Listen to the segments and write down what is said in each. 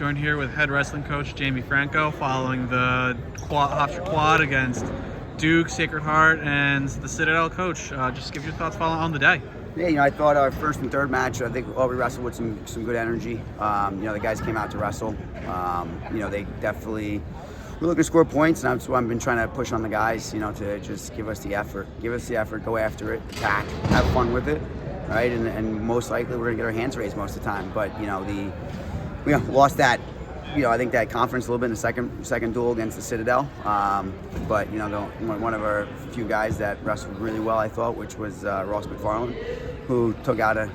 Joined here with head wrestling coach Jamie Franco following the Hofstra quad against Duke, Sacred Heart, and the Citadel. Coach, just give your thoughts following on the day. Yeah, I thought our first and third match, I think we wrestled with some good energy. The guys came out to wrestle. They definitely were looking to score points, and that's what I've been trying to push on the guys, to just give us the effort, go after it, attack, have fun with it, right? And most likely we're gonna get our hands raised most of the time. But we lost that. I think that confidence a little bit in the second duel against the Citadel. But one of our few guys that wrestled really well, I thought, which was Ross McFarland, who took out a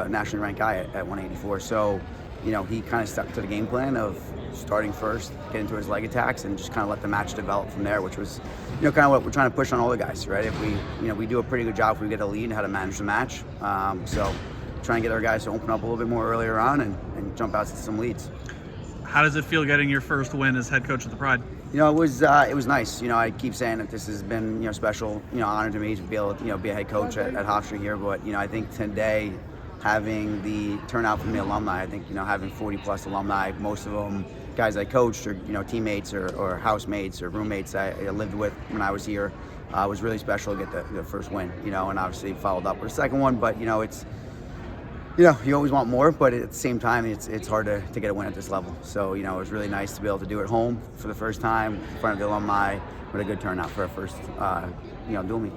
nationally ranked guy at 184. So he kind of stuck to the game plan of starting first, get into his leg attacks, and just kind of let the match develop from there, which was kind of what we're trying to push on all the guys, right? If we do a pretty good job if we get a lead and how to manage the match. So try and get our guys to open up a little bit more earlier on and jump out to some leads. How does it feel getting your first win as head coach of the Pride? It was nice. I keep saying that this has been special, honor to me to be able to be a head coach at Hofstra here. But I think today, having the turnout from the alumni, I think having 40 plus alumni, most of them guys I coached or teammates or housemates or roommates I lived with when I was here, was really special to get the first win. And obviously followed up with a second one. But it's. You always want more, but at the same time, it's hard to get a win at this level. So, it was really nice to be able to do it at home for the first time in front of the alumni with a good turnout for our first, dual meet.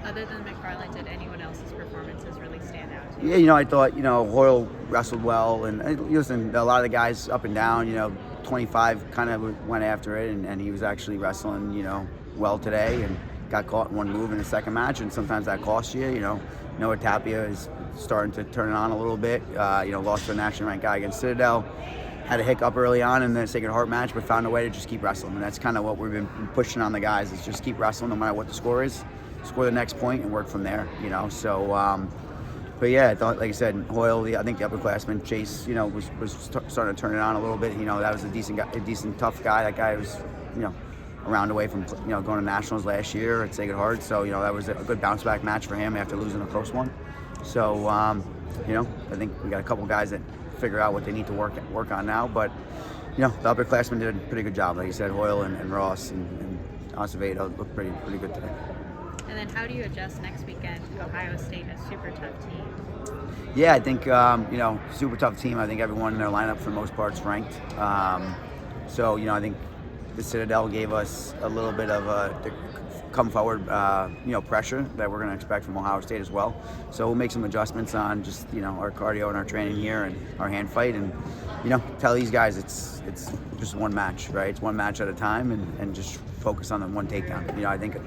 Other than McFarland, did anyone else's performances really stand out to you? Yeah, I thought, Hoyle wrestled well, and listen, a lot of the guys up and down, 25 kind of went after it, and he was actually wrestling, well today, and got caught in one move in the second match, and sometimes that costs you, Noah Tapia is starting to turn it on a little bit. Lost to a national ranked guy against Citadel. Had a hiccup early on in the Sacred Heart match, but found a way to just keep wrestling. And that's kind of what we've been pushing on the guys, is just keep wrestling no matter what the score is. Score the next point and work from there, So, but yeah, I thought, like I said, Hoyle, I think the upperclassman, Chase, was starting to turn it on a little bit. That was a decent, tough guy. That guy was, a round away from, going to nationals last year at Sacred Heart. So, that was a good bounce back match for him after losing a close one. So, I think we got a couple guys that figure out what they need to work on now. But, the upperclassmen did a pretty good job. Like you said, Hoyle and Ross and Acevedo looked pretty good today. And then how do you adjust next weekend? Ohio State, a super tough team. Yeah, I think, super tough team. I think everyone in their lineup for the most part is ranked. So, I think the Citadel gave us a little bit of a come forward, pressure that we're going to expect from Ohio State as well. So we'll make some adjustments on just, our cardio and our training here and our hand fight, and, tell these guys it's just one match, right? It's one match at a time, and just focus on the one takedown. I think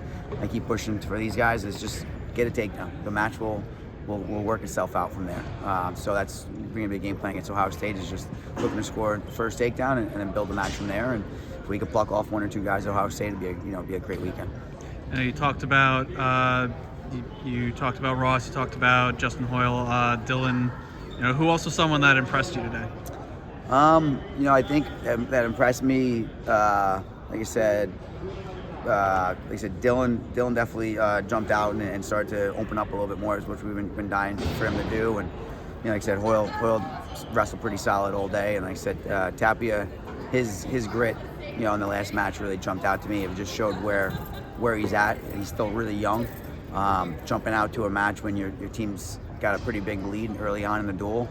I keep pushing for these guys is just get a takedown. The match will work itself out from there. So that's going to be a game plan against Ohio State, is just looking to score the first takedown and then build the match from there. And if we could pluck off one or two guys at Ohio State, it'd be a great weekend. You talked about Ross. You talked about Justin Hoyle, Dylan. Who also someone that impressed you today? I think that impressed me. Like I said, Dylan definitely jumped out and started to open up a little bit more, which we've been dying for him to do. And like I said, Hoyle wrestled pretty solid all day. And like I said, Tapia, his grit, in the last match really jumped out to me. It just showed where he's at. He's still really young. Jumping out to a match when your team's got a pretty big lead early on in the duel,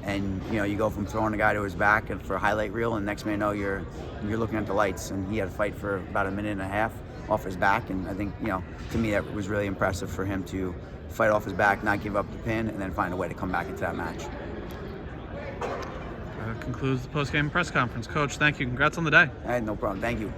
and you go from throwing a guy to his back and for a highlight reel, and next man you know you're looking at the lights. And he had to fight for about a minute and a half off his back, and I think to me that was really impressive for him to fight off his back, not give up the pin, and then find a way to come back into that match. Concludes the post-game press conference. Coach, thank you. Congrats on the day. All right, no problem. Thank you.